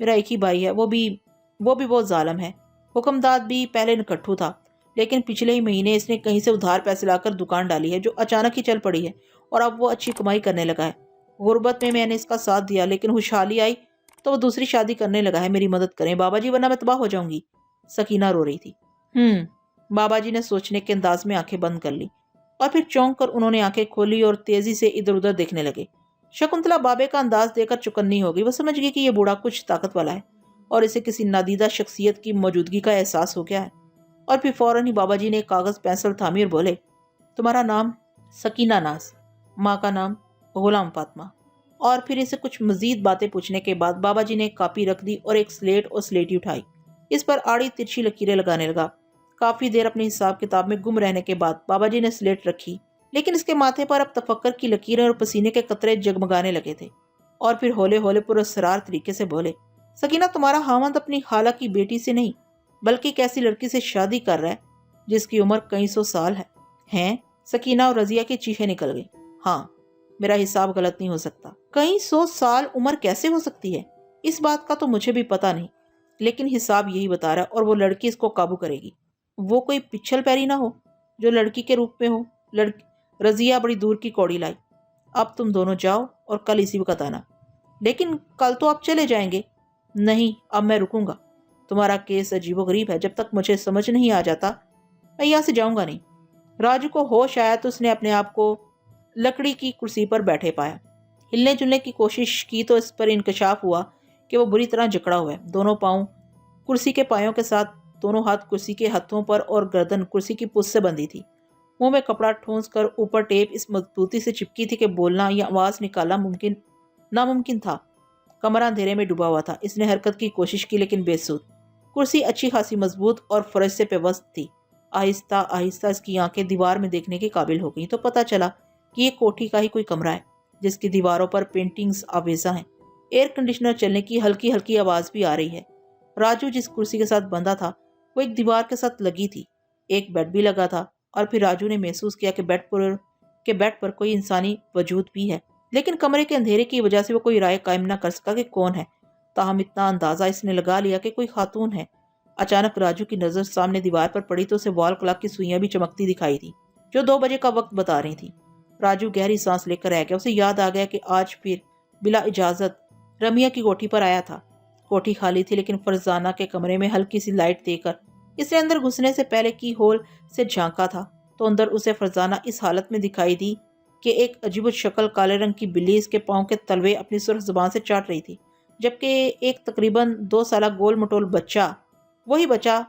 میرا ایک ہی بھائی ہے، وہ بھی بہت ظالم ہے۔ حکمداد بھی پہلے نکٹھو تھا، لیکن پچھلے ہی مہینے اس نے کہیں سے ادھار پیسے لا کر دکان ڈالی ہے جو اچانک ہی چل پڑی ہے، اور اب وہ اچھی کمائی کرنے لگا ہے۔ غربت میں نے اس کا ساتھ دیا، لیکن خوشحالی آئی تو وہ دوسری شادی کرنے لگا ہے۔ میری مدد کریں بابا جی، ورنہ میں تباہ ہو جاؤں گی۔ سکینہ رو رہی تھی۔ بابا جی نے سوچنے کے انداز میں آنکھیں بند کر لی، اور پھر چونک کر انہوں نے آنکھیں کھولی اور تیزی سے ادھر ادھر دیکھنے لگے۔ شکنتلا بابے کا انداز دیکھ کر چکنی ہو گئی۔ وہ سمجھ گئی کہ یہ بوڑھا کچھ طاقت والا ہے اور اسے کسی نادیدہ شخصیت کی موجودگی کا احساس ہو گیا ہے۔ اور پھر فوراً ہی بابا جی نے ایک کاغذ پینسل تھامی اور بولے، تمہارا نام؟ سکینہ ناز۔ ماں کا نام؟ غلام فاطمہ۔ اور پھر اسے کچھ مزید باتیں پوچھنے کے بعد بابا جی نے ایک کاپی رکھ دی اور ایک سلیٹ اور سلیٹی اٹھائی۔ اس پر آڑی ترچھی لکیریں لگانے لگا۔ کافی دیر اپنے حساب کتاب میں گم رہنے کے بعد بابا جی نے سلیٹ رکھی، لیکن اس کے ماتھے پر اب تفکر کی لکیریں اور پسینے کے قطرے جگمگانے لگے تھے۔ اور پھر ہولے ہولے پر اسرار طریقے سے بولے، سکینہ، تمہارا خاوند اپنی خالہ کی بیٹی سے نہیں بلکہ ایک ایسی لڑکی سے شادی کر رہا ہے جس کی عمر کئی سو سال ہے۔ ہیں؟ سکینہ اور رضیہ کی چیخیں نکل گئی۔ ہاں، میرا حساب غلط نہیں ہو سکتا۔ کئی سو سال عمر کیسے ہو سکتی ہے؟ اس بات کا تو مجھے بھی پتا نہیں، لیکن حساب یہی بتا رہا ہے، اور وہ لڑکی اس کو قابو کرے گی۔ وہ کوئی پچھل پیری نہ ہو جو لڑکی کے روپ میں ہو۔ رضیہ بڑی دور کی کوڑی لائی۔ اب تم دونوں جاؤ اور کل اسی وقت آنا۔ لیکن کل تو آپ چلے جائیں گے۔ نہیں، اب میں رکوں گا۔ تمہارا کیس عجیب و غریب ہے، جب تک مجھے سمجھ نہیں آ جاتا میں یہاں سے جاؤں گا نہیں۔ راجو کو ہوش آیا تو اس نے اپنے آپ کو لکڑی کی کرسی پر بیٹھے پایا۔ ہلنے جلنے کی کوشش کی تو اس پر انکشاف ہوا کہ وہ بری طرح جکڑا ہوا ہے۔ دونوں پاؤں کرسی کے پایوں کے ساتھ، دونوں ہاتھ کرسی کے ہتھوں پر، اور گردن کرسی کی پشت سے بندھی تھی۔ منہ میں کپڑا ٹھونس کر اوپر ٹیپ اس مضبوطی سے چپکی تھی کہ بولنا یا آواز نکالنا ناممکن تھا۔ کمرہ اندھیرے میں ڈوبا ہوا تھا۔ اس نے حرکت کی کوشش کی، لیکن بے سود۔ کرسی اچھی خاصی مضبوط اور فرش سے پیوست تھی۔ آہستہ آہستہ اس کی آنکھیں دیوار میں دیکھنے کے قابل ہو گئیں تو پتہ چلا کہ یہ کوٹھی کا ہی کوئی کمرہ ہے جس کی دیواروں پر پینٹنگز آویزہ ہیں۔ ایئر کنڈیشنر چلنے کی ہلکی ہلکی آواز بھی آ رہی ہے۔ راجو جس کرسی کے ساتھ بندھا تھا وہ ایک دیوار کے ساتھ لگی تھی۔ ایک بیڈ بھی لگا تھا، اور پھر راجو نے محسوس کیا کہ بیڈ پر کوئی انسانی وجود بھی ہے، لیکن کمرے کے اندھیرے کی وجہ سے وہ کوئی رائے قائم نہ کر سکا کہ کون ہے۔ تاہم اتنا اندازہ اس نے لگا لیا کہ کوئی خاتون ہے۔ اچانک راجو کی نظر سامنے دیوار پر پڑی تو اسے وال کلاک کی سوئیاں بھی چمکتی دکھائی دی جو 2 بجے کا وقت بتا رہی تھی۔ راجو گہری سانس لے کر رہ گیا۔ اسے یاد آ گیا کہ آج پھر بلا اجازت رمیا کی کوٹھی پر آیا تھا۔ کوٹھی خالی تھی، لیکن فرزانہ کے کمرے میں ہلکی سی لائٹ دے کر اس نے اندر گھسنے سے پہلے کی ہول سے جھانکا تھا تو اندر اسے فرزانہ اس حالت میں دکھائی دی کہ ایک عجیب الشکل کالے رنگ کی بلی اس کے پاؤں کے تلوے اپنی سرخ زبان سے چاٹ رہی تھی، جبکہ ایک تقریباً 2 سالہ گول مٹول بچہ، وہی بچہ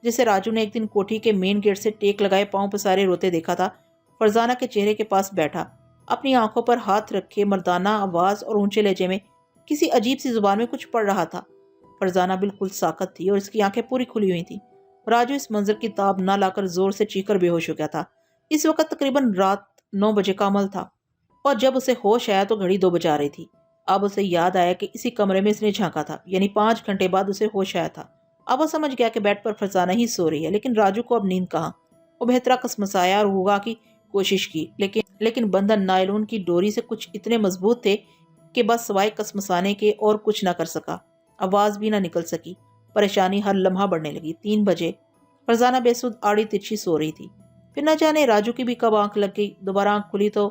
جسے راجو نے ایک دن کوٹھی کے مین گیٹ سے ٹیک لگائے پاؤں پسارے روتے دیکھا تھا، فرزانہ کے چہرے کے پاس بیٹھا، اپنی آنکھوں پر ہاتھ رکھے مردانہ آواز اور اونچے لہجے میں کسی عجیب سی زبان میں کچھ پڑھ رہا تھا۔ فرزانہ بالکل ساکت تھی اور اس کی آنکھیں پوری کھلی ہوئی تھیں۔ راجو اس منظر کی تاب نہ لا کر زور سے چیخ کر بے ہوش ہو گیا تھا۔ اس وقت تقریباً رات 9 بجے کا عمل تھا، اور جب اسے ہوش آیا تو گھڑی 2 بجا رہی تھی۔ اب اسے یاد آیا کہ اسی کمرے میں اس نے جھانکا تھا، یعنی 5 گھنٹے بعد اسے ہوش آیا تھا۔ اب وہ سمجھ گیا کہ بیڈ پر فرزانہ ہی سو رہی ہے، لیکن راجو کو اب نیند کہاں۔ وہ بہترا کسمسایا اور ہوگا کی کوشش کی، لیکن بندھن نائلون کی ڈوری سے کچھ اتنے مضبوط تھے کہ بس سوائے کسمسانے کے اور کچھ نہ کر سکا۔ آواز بھی نہ نکل سکی۔ پریشانی ہر لمحہ بڑھنے لگی۔ 3 بجے فرزانہ بے سود آڑی ترچھی سو رہی تھی۔ پھر نہ جانے راجو کی بھی کب آنکھ لگ گئی۔ دوبارہ آنکھ کھلی تو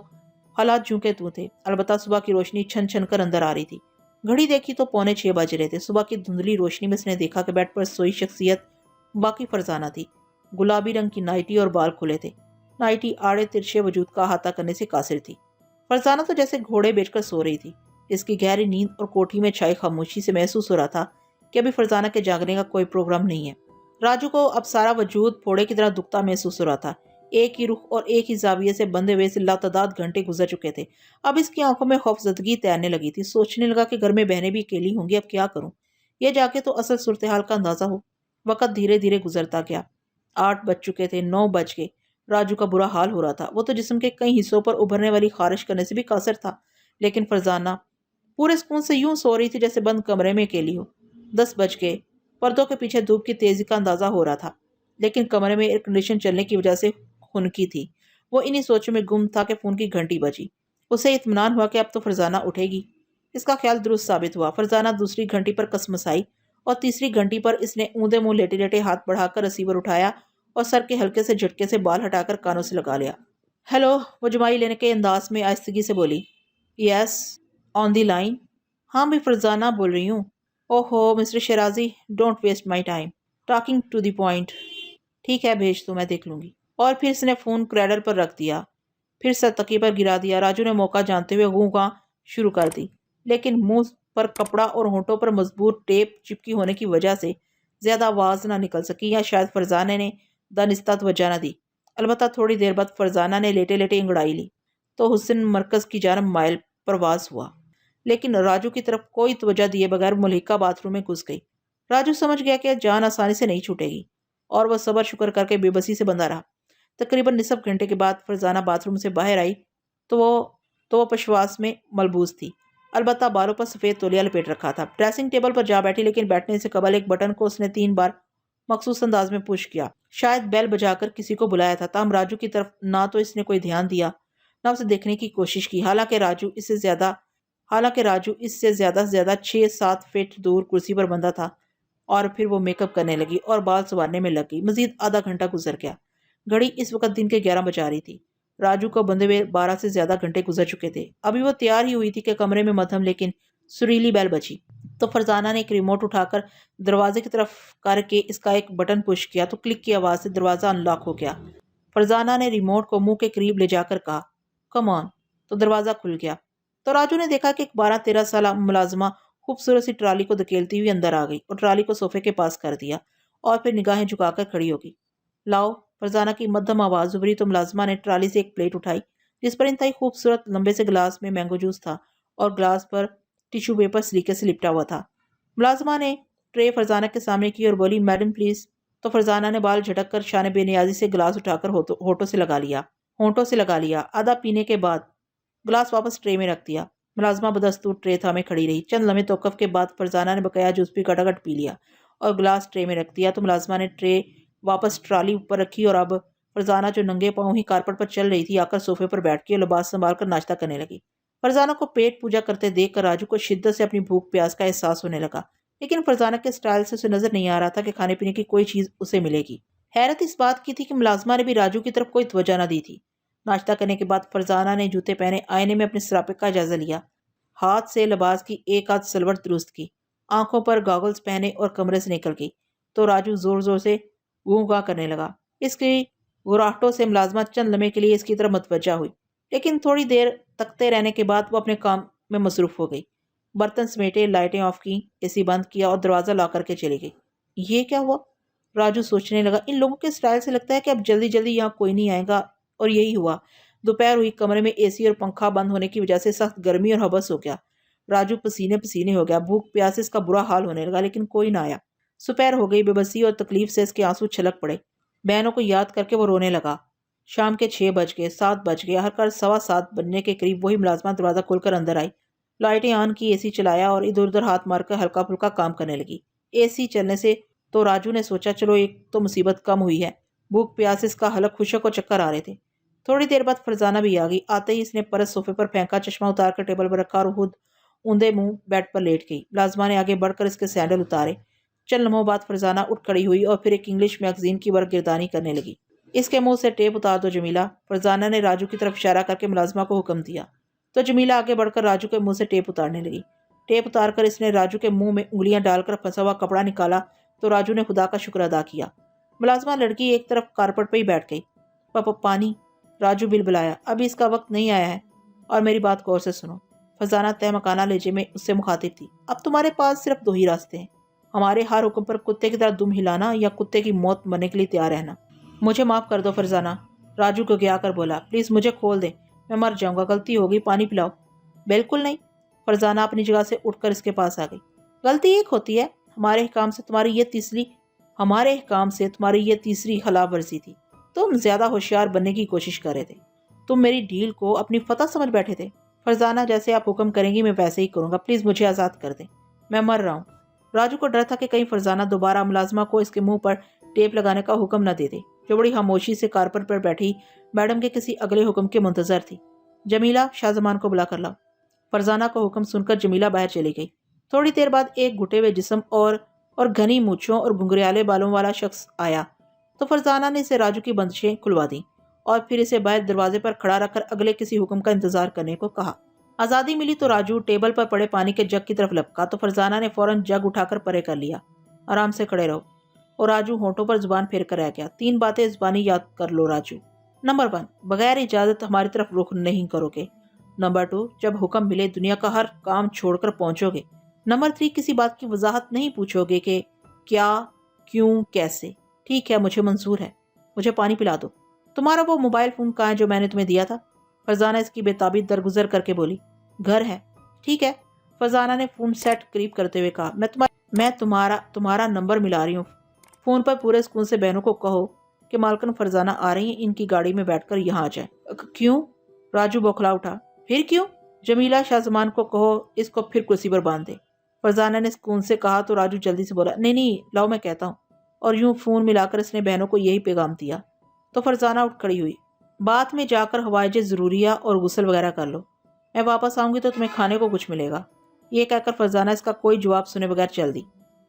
حالات جوں کے توں تھے، البتہ صبح کی روشنی چھن چھن کر اندر آ رہی تھی۔ گھڑی دیکھی تو 5:45 بج رہے تھے۔ صبح کی دھندلی روشنی میں اس نے دیکھا کہ بیڈ پر سوئی شخصیت باقی فرزانہ تھی۔ گلابی رنگ کی نائٹی اور بال کھلے تھے۔ نائٹی آڑے ترچھے وجود کا احاطہ کرنے سے قاصر تھی۔ فرزانہ تو جیسے گھوڑے بیچ کر سو رہی تھی۔ اس کی گہری نیند اور کوٹھی میں چھائی خاموشی سے محسوس ہو رہا تھا کہ ابھی فرزانہ کے جاگنے کا کوئی پروگرام نہیں ہے۔ راجو کو اب سارا وجود پھوڑے کی طرح دکھتا محسوس ہو رہا تھا۔ ایک ہی رخ اور ایک ہی زاویے سے بندھے ہوئے سے لاتعداد گھنٹے گزر چکے تھے۔ اب اس کی آنکھوں میں خوفزدگی تیرنے لگی تھی۔ سوچنے لگا کہ گھر میں بہنیں بھی اکیلی ہوں گی، اب کیا کروں؟ یہ جا کے تو اصل صورتحال کا اندازہ ہو۔ وقت دھیرے دھیرے گزرتا گیا۔ 8 بج چکے تھے، 9 بج گئے۔ راجو کا برا حال ہو رہا تھا۔ وہ تو جسم کے کئی حصوں پر ابھرنے والی خارش کرنے سے بھی قاصر تھا، لیکن فرزانہ پورے سکون سے یوں سو رہی تھی جیسے بند کمرے میں اکیلی ہو۔ 10 بج گئے۔ پردوں کے پیچھے دھوپ کی تیزی کا اندازہ ہو رہا تھا، لیکن کمرے میں ایئر کنڈیشن چلنے کی وجہ سے خنکی تھی۔ وہ انہی سوچوں میں گم تھا کہ فون کی گھنٹی بجی۔ اسے اطمینان ہوا کہ اب تو فرزانہ اٹھے گی۔ اس کا خیال درست ثابت ہوا۔ فرزانہ دوسری گھنٹی پر کسمسائی اور تیسری گھنٹی پر اس نے اوندے منہ لیٹے لیٹے ہاتھ بڑھا کر ریسیور اٹھایا اور سر کے ہلکے سے جھٹکے سے بال ہٹا کر کانوں سے لگا لیا۔ ہیلو، وہ جمائی لینے کے انداز میں آہستگی سے بولی۔ Yes, on the line? ہاں، میں فرزانہ بول رہی ہوں۔ اوہو mister Shirazi, don't waste my time, talking to the point. ٹھیک ہے، بھیج دو، میں دیکھ لوں گی۔ اور پھر اس نے فون کریڈل پر رکھ دیا، پھر سر تکیے پر گرا دیا۔ راجو نے موقع جانتے ہوئے گوں گاں شروع کر دی، لیکن منہ پر کپڑا اور ہونٹوں پر مضبوط ٹیپ چپکی ہونے کی وجہ سے زیادہ آواز نہ نکل سکی، یا شاید فرزانہ نے دانستہ توجہ نہ دی۔ البتہ تھوڑی دیر بعد فرزانہ نے لیٹے لیٹے انگڑائی لی تو حسن مرکز کی جانب مائل پرواز ہوا، لیکن راجو کی طرف کوئی توجہ دیے بغیر ملحقہ باتھ روم میں گھس گئی۔ راجو سمجھ گیا کہ جان آسانی سے نہیں چھوٹے گی، اور وہ صبر شکر کر کے بے بسی سے بندھا رہا۔ تقریباً نصف گھنٹے کے بعد فرزانہ باتھ روم سے باہر آئی تو وہ پشواس میں ملبوس تھی، البتہ بالوں پر سفید تولیہ لپیٹ رکھا تھا۔ ڈریسنگ ٹیبل پر جا بیٹھی، لیکن بیٹھنے سے قبل ایک بٹن کو اس نے 3 بار مخصوص انداز میں پش کیا، شاید بیل بجا کر کسی کو بلایا تھا۔ تاہم راجو کی طرف نہ تو اس نے کوئی دھیان دیا، نہ اسے دیکھنے کی کوشش کی، حالانکہ راجو اس سے زیادہ سے زیادہ 6-7 فٹ دور کرسی پر بندھا تھا۔ اور پھر وہ میک اپ کرنے لگی اور بال سنوارنے میں لگ گئی۔ مزید آدھا گھنٹہ گزر گیا۔ گھڑی اس وقت دن کے 11 بجا رہی تھی۔ راجو کو بندھے ہوئے 12 سے زیادہ گھنٹے گزر چکے تھے۔ ابھی وہ تیار ہی ہوئی تھی کہ کمرے میں مدھم لیکن سریلی بیل بجی، تو فرزانہ نے ایک ریموٹ اٹھا کر دروازے کی طرف کر کے اس کا ایک بٹن پش کیا تو کلک کی آواز سے دروازہ ان لاک ہو گیا۔ فرزانہ نے ریموٹ کو منہ کے قریب لے جا کر کہا، کم آن، تو دروازہ کھل گیا۔ تو راجو نے دیکھا کہ ایک 12-13 سالہ ملازمہ خوبصورت سی ٹرالی کو دھکیلتی ہوئی اندر آ گئی اور ٹرالی کو صوفے کے پاس کر دیا، اور پھر نگاہیں جھکا کر کھڑی ہو گئی۔ لاؤ، فرزانہ کی مدھم آواز ابھری تو ملازمہ نے ٹرالی سے ایک پلیٹ اٹھائی جس پر انتہائی خوبصورت لمبے سے گلاس میں مینگو جوس تھا اور گلاس پر ٹیشو پیپر سلیقے سے لپٹا ہوا تھا۔ ملازمہ نے ٹرے فرزانہ کے سامنے کی اور بولی، میڈم پلیز۔ تو فرزانہ نے بال جھٹک کر شان بے نیازی سے گلاس اٹھا کر ہونٹوں سے لگا لیا۔ آدھا پینے کے بعد گلاس واپس ٹرے میں رکھ دیا۔ ملازمہ بدستور ٹرے تھامے کھڑی رہی۔ چند لمحے توقف کے بعد فرزانہ نے بقایا جوس بھی گٹاگٹ پی لیا اور گلاس ٹرے میں رکھ دیا تو ملازمہ نے ٹرے واپس ٹرالی اوپر رکھی اور اب فرزانہ جو ننگے پاؤں ہی کارپٹ پر چل رہی تھی آ کر صوفے پر بیٹھ کے اور لباس سنبھال کر ناشتہ کرنے لگی۔ فرزانہ کو پیٹ پوجا کرتے دیکھ کر راجو کو شدت سے اپنی بھوک پیاس کا احساس ہونے لگا، لیکن فرزانہ کے سٹائل سے اسے نظر نہیں آ رہا تھا کہ کھانے پینے کی کوئی چیز اسے ملے گی۔ حیرت اس بات کی تھی کہ ملازمہ نے بھی راجو کی طرف کوئی توجہ نہ دی تھی۔ ناشتہ کرنے کے بعد فرزانہ نے جوتے پہنے آئینے میں اپنے سراپے کا جائزہ لیا، ہاتھ سے لباس کی ایک آدھ سلوٹ درست کی، آنکھوں پر گاگلز پہنے اور کمرے سے نکل گئی تو راجو زور زور سے گوں گاں کرنے لگا۔ اس کی گراہٹوں سے ملازمہ چند لمحے کے لیے اس کی طرف متوجہ ہوئی، لیکن تھوڑی دیر تکتے رہنے کے بعد وہ اپنے کام میں مصروف ہو گئی۔ برتن سمیٹے، لائٹیں آف کی، اے سی بند کیا اور دروازہ لاک کر کے چلی گئی۔ یہ کیا ہوا؟ راجو سوچنے لگا، ان لوگوں کے سٹائل سے لگتا ہے کہ اب جلدی جلدی یہاں کوئی نہیں آئے گا، اور یہی ہوا۔ دوپہر ہوئی، کمرے میں اے سی اور پنکھا بند ہونے کی وجہ سے سخت گرمی اور حبس ہو گیا۔ راجو پسینے پسینے ہو گیا، بھوک پیاس اس کا برا حال ہونے لگا، لیکن کوئی نہ آیا۔ دوپہر ہو گئی، بے بسی اور تکلیف سے اس کے آنسو چھلک پڑے۔ بہنوں کو یاد کر کے وہ رونے لگا۔ شام کے 6 بج گئے، 7 بج گئے، ہر کار 7:15 بجنے کے قریب وہی ملازمہ دروازہ کھول کر اندر آئی، لائٹیں آن کی، اے سی چلایا اور ادھر ادھر ہاتھ مار کر ہلکا پھلکا کام کرنے لگی۔ اے سی چلنے سے تو راجو نے سوچا چلو ایک تو مصیبت کم ہوئی ہے، بھوک پیاس اس کا حلق خشک اور چکر آ رہے تھے۔ تھوڑی دیر بعد فرزانہ بھی آ گئی۔ آتے ہی اس نے پرس صوفے پر پھینکا، چشمہ اتار کر ٹیبل پر رکھا اور خود اوندے منہ بیڈ پر لیٹ گئی۔ ملازمہ نے آگے بڑھ کر اس کے سینڈل اتارے۔ چند لمحوں بعد فرزانہ اٹھ کھڑی ہوئی اور پھر ایک انگلش میگزین کی برگردانی کرنے لگی۔ اس کے منہ سے ٹیپ اتار دو جمیلہ، فرزانہ نے راجو کی طرف اشارہ کر کے ملازمہ کو حکم دیا، تو جمیلہ آگے بڑھ کر راجو کے منہ سے ٹیپ اتارنے لگی۔ ٹیپ اتار کر اس نے راجو کے منہ میں انگلیاں ڈال کر پھنسا ہوا کپڑا نکالا تو راجو نے خدا کا شکر ادا کیا۔ ملازمہ لڑکی ایک طرف کارپٹ پہ ہی بیٹھ گئی۔ پانی، راجو بلبلایا، ابھی اس کا وقت نہیں آیا ہے، اور میری بات غور سے سنو۔ فرزانہ تہ مکانہ لہجے میں اس سے مخاطب تھی، اب تمہارے پاس صرف 2 ہی راستے ہیں، ہمارے ہر حکم پر کتے کی طرح دم ہلانا یا کتے کی موت مرنے کے لیے تیار رہنا۔ مجھے معاف کر دو فرزانہ، راجو گگیا کر بولا، پلیز مجھے کھول دیں، میں مر جاؤں گا، غلطی ہوگی، پانی پلاؤ۔ بالکل نہیں، فرزانہ اپنی جگہ سے اٹھ کر اس کے پاس آ گئی۔ غلطی ایک ہوتی ہے، ہمارے احکام سے تمہاری یہ تیسری خلاف ورزی تھی۔ تم زیادہ ہوشیار بننے کی کوشش کر رہے تھے، تم میری ڈھیل کو اپنی فتح سمجھ بیٹھے تھے۔ فرزانہ جیسے آپ حکم کریں گی میں ویسے ہی کروں گا، پلیز مجھے آزاد کر دیں، میں مر رہا ہوں۔ راجو کو ڈر تھا کہ کہیں فرزانہ دوبارہ ملازمہ کو اس کے منہ پر ٹیپ لگانے کا حکم نہ دے دے، جو بڑی خاموشی سے کارپٹ پر بیٹھی میڈم کے کسی اگلے حکم کے منتظر تھی۔ جمیلہ، شاہ زمان کو بلا کر لاؤ۔ فرزانہ کا حکم سن کر جمیلہ باہر چلی گئی۔ تھوڑی دیر بعد ایک گھٹے ہوئے جسم اور گھنی مونچھوں اور گھنگریالے بالوں والا شخص آیا تو فرزانہ نے اسے راجو کی بندشیں کھلوا دیں اور پھر اسے باہر دروازے پر کھڑا رکھ کر اگلے کسی حکم کا انتظار کرنے کو کہا۔ آزادی ملی تو راجو ٹیبل پر پڑے پانی کے جگ کی طرف لپکا تو فرزانہ نے فوراً جگ اٹھا کر پرے کر لیا۔ آرام سے کھڑے رہو۔ اور راجو ہونٹوں پر زبان پھیر کر رہ گیا۔ 3 باتیں زبانی یاد کر لو راجو۔ نمبر 1، بغیر اجازت ہماری طرف رخ نہیں کرو گے۔ نمبر 2، جب حکم ملے دنیا کا ہر کام چھوڑ کر پہنچو گے۔ نمبر 3، کسی بات کی وضاحت نہیں پوچھو گے کہ کیا، کیوں، کیسے۔ ٹھیک ہے، مجھے منظور ہے۔ مجھے پانی پلا دو۔ تمہارا وہ موبائل فون کہاں ہے جو میں نے تمہیں دیا تھا؟ فرزانہ اس کی بے تابی درگزر کر کے بولی۔ گھر ہے۔ ٹھیک ہے، فرزانہ نے فون سیٹ قریب کرتے ہوئے کہا، میں تمہارا نمبر ملا رہی ہوں۔ فون پر پورے سکون سے بہنوں کو کہو کہ مالکن فرزانہ آ رہی ہیں، ان کی گاڑی میں بیٹھ کر یہاں آ جائیں۔ کیوں؟ راجو بوکھلا اٹھا۔ پھر کیوں؟ جمیلہ شاہ زمان کو کہو اس کو پھر کرسی پر باندھ دے۔ فرزانہ نے سکون سے کہا تو راجو جلدی سے بولا، نہیں لاؤ میں کہتا ہوں۔ اور یوں فون ملا کر اس نے بہنوں کو یہی پیغام دیا۔ تو فرزانہ اٹھ کھڑی ہوئی۔ بعد میں جا کر حوائج ضروریہ اور غسل وغیرہ کر لو، میں واپس آؤں گی تو تمہیں کھانے کو کچھ ملے گا۔ یہ کہہ کر فرزانہ اس کا کوئی جواب سنے بغیر چل دی۔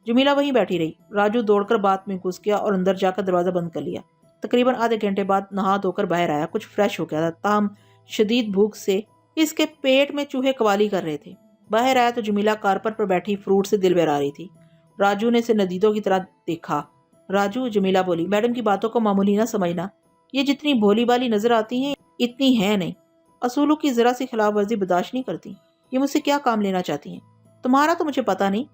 جمیلہ وہیں بیٹھی رہی۔ راجو دوڑ کر بات میں گھس گیا اور اندر جا کر دروازہ بند کر لیا۔ تقریباً آدھے گھنٹے بعد نہا دھو کر باہر آیا۔ کچھ فریش ہو گیا تھا، تاہم شدید بھوک سے اس کے پیٹ میں چوہے قوالی کر رہے تھے۔ باہر آیا تو جمیلہ کارپٹ پر بیٹھی فروٹ سے دل بہلا رہی تھی۔ راجو نے اسے ندیدوں کی طرح دیکھا۔ راجو، جمیلہ بولی، میڈم کی باتوں کو معمولی نہ سمجھنا، یہ جتنی بھولی بالی نظر آتی ہیں اتنی ہیں نہیں، اصولوں کی ذرا سی خلاف ورزی برداشت نہیں کرتی۔ یہ مجھ سے کیا کام لینا چاہتی ہیں؟ تمہارا تو مجھے پتا نہیں،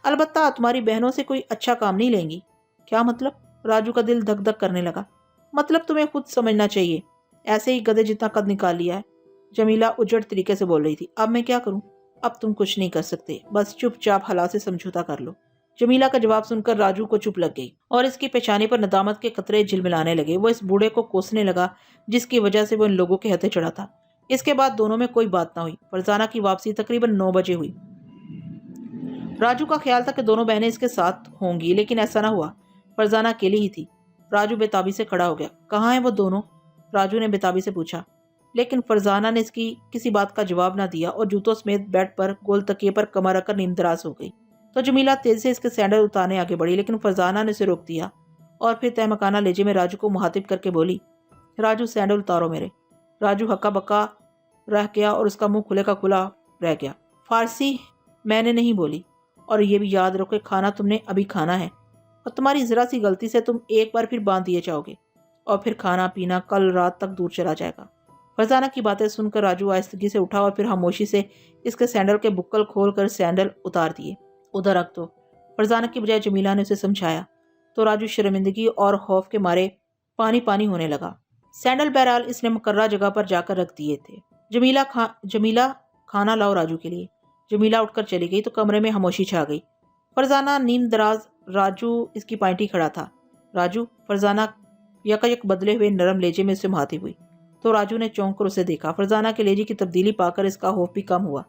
البتہ تمہاری بہنوں سے کوئی اچھا کام نہیں لیں گی۔ کیا مطلب؟ راجو کا دل دھک دھک کرنے لگا۔ مطلب تمہیں خود سمجھنا چاہیے، ایسے ہی گدھے جتنا قد نکال لیا ہے۔ جمیلہ اجڑ طریقے سے بول رہی تھی۔ اب میں کیا کروں؟ اب تم کچھ نہیں کر سکتے، بس چپ چاپ حالات سے سمجھوتا کر لو۔ جمیلہ کا جواب سن کر راجو کو چپ لگ گئی اور اس کی پیشانی پر ندامت کے قطرے جھلملانے لگے۔ وہ اس بوڑھے کو کوسنے لگا جس کی وجہ سے وہ ان لوگوں کے ہتھے چڑھا تھا۔ اس کے بعد دونوں میں کوئی بات نہ ہوئی۔ فرزانہ کی واپسی تقریباً 9 بجے ہوئی۔ راجو کا خیال تھا کہ دونوں بہنیں اس کے ساتھ ہوں گی، لیکن ایسا نہ ہوا۔ فرزانہ اکیلی ہی تھی۔ راجو بے تابی سے کھڑا ہو گیا۔ کہاں ہیں وہ دونوں؟ راجو نے بے تابی سے پوچھا، لیکن فرزانہ نے اس کی کسی بات کا جواب نہ دیا اور جوتوں سمیت بیڈ پر گول تکیے پر کمر رکھ کر نیم دراز ہو گئی۔ تو جمیلہ تیزی سے اس کے سینڈل اتارنے آگے بڑھی، لیکن فرزانہ نے اسے روک دیا اور پھر تہمکانہ لہجے میں راجو کو مخاطب کر کے بولی، راجو سینڈل اتارو میرے۔ راجو ہکا بکا رہ گیا اور اس کا منہ کھلے کا کھلا رہ گیا۔ فارسی میں نے نہیں بولی، اور یہ بھی یاد رکھو کہ کھانا تم نے ابھی کھانا ہے، اور تمہاری ذرا سی غلطی سے تم ایک بار پھر باندھ دیے جاؤ گے اور پھر کھانا پینا کل رات تک دور چلا جائے گا۔ فرزانہ کی باتیں سن کر راجو آہستگی سے اٹھا اور پھر خاموشی سے اس کے سینڈل کے بکل کھول کر سینڈل اتار دیے۔ ادھر رکھ دو، فرزانہ کی بجائے جمیلہ نے اسے سمجھایا، تو راجو شرمندگی اور خوف کے مارے پانی پانی ہونے لگا۔ سینڈل بہرحال اس نے مقررہ جگہ پر جا کر رکھ دیے تھے۔ جمیلہ کھانا لاؤ راجو کے لیے۔ جمیلہ اٹھ کر چلی گئی تو کمرے میں خاموشی چھا گئی۔ فرزانہ نیم دراز، راجو اس کی پائنٹی کھڑا تھا۔ راجو، فرزانہ یک بدلے ہوئے نرم لہجے میں اسے مخاطب ہوئی، تو راجو نے چونک کر اسے دیکھا۔ فرزانہ کے لہجے کی تبدیلی پا کر اس کا خوف بھی کم ہوا۔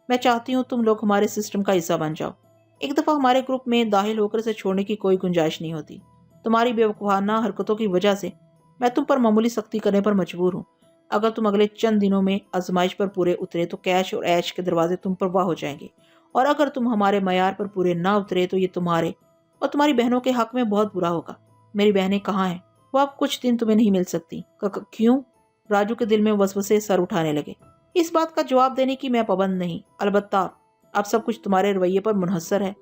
میں چاہتی ہوں تم لوگ ہمارے سسٹم کا حصہ بن جاؤ۔ ایک دفعہ ہمارے گروپ میں داخل ہو کر اسے چھوڑنے کی کوئی گنجائش نہیں ہوتی۔ تمہاری بے وقوفانہ حرکتوں کی وجہ سے میں تم پر معمولی سختی کرنے پر مجبور ہوں۔ اگر تم اگلے چند دنوں میں آزمائش پر پورے اترے تو کیش اور عیش کے دروازے تم پر واہ ہو جائیں گے، اور اگر تم ہمارے معیار پر پورے نہ اترے تو یہ تمہارے اور تمہاری بہنوں کے حق میں بہت برا ہوگا۔ میری بہنیں کہاں ہیں؟ وہ اب کچھ دن تمہیں نہیں مل سکتی۔ کیوں؟ راجو کے دل میں وسوسے سر اٹھانے لگے۔ اس بات کا جواب دینے کی میں پابند نہیں، البتہ اب سب کچھ تمہارے رویے پر منحصر ہے۔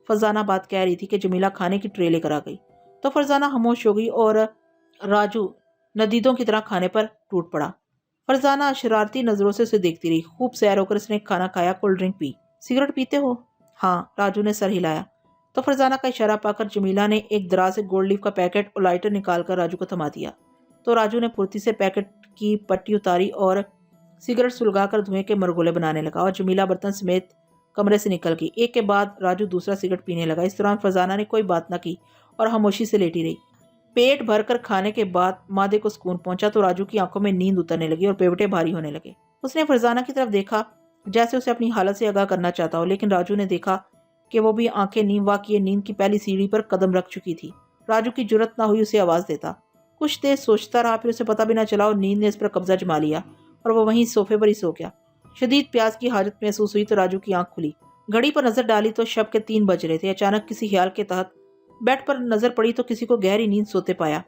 فرزانہ بات کہہ رہی تھی کہ جمیلہ کھانے کی ٹرے لے کر آ گئی، تو فرزانہ خاموش ہو گئی اور راجو ندیدوں کی طرح کھانے پر ٹوٹ پڑا۔ فرزانہ شرارتی نظروں سے اسے دیکھتی رہی۔ خوب سیر ہو کر اس نے کھانا کھایا، کولڈ ڈرنک پی۔ سگریٹ پیتے ہو؟ ہاں، راجو نے سر ہلایا۔ تو فرزانہ کا اشارہ پا کر جمیلہ نے ایک دراز سے گولڈ لیف کا پیکٹ اور لائٹر نکال کر راجو کو تھما دیا۔ تو راجو نے پھرتی سے پیکٹ کی پٹی اتاری اور سگریٹ سلگا کر دھوئیں کے مرگولے بنانے لگا، اور جمیلہ برتن سمیت کمرے سے نکل گئی۔ ایک کے بعد راجو دوسرا سگریٹ پینے لگا۔ اس دوران فرزانہ نے کوئی بات نہ کی اور خاموشی سے لیٹی رہی۔ پیٹ بھر کر کھانے کے بعد معدے کو سکون پہنچا تو راجو کی آنکھوں میں نیند اترنے لگی اور پیوٹے بھاری ہونے لگے۔ اس نے فرزانہ کی طرف دیکھا جیسے اسے اپنی حالت سے آگاہ کرنا چاہتا ہو، لیکن راجو نے دیکھا کہ وہ بھی آنکھیں نیم واقعی نیند کی پہلی سیڑھی پر قدم رکھ چکی تھی۔ راجو کی جرت نہ ہوئی اسے آواز دیتا۔ کچھ دیر سوچتا رہا، پھر اسے پتہ بھی نہ چلا اور نیند نے اس پر قبضہ جما لیا اور وہ وہیں صوفے پر ہی سو گیا۔ شدید پیاس کی حاجت محسوس ہوئی تو راجو کی آنکھ کھلی۔ گھڑی پر نظر ڈالی تو شب کے 3 بج رہے تھے۔ اچانک کسی خیال کے تحت بیڈ پر نظر پڑی تو کسی کو گہری نیند سوتے پایا۔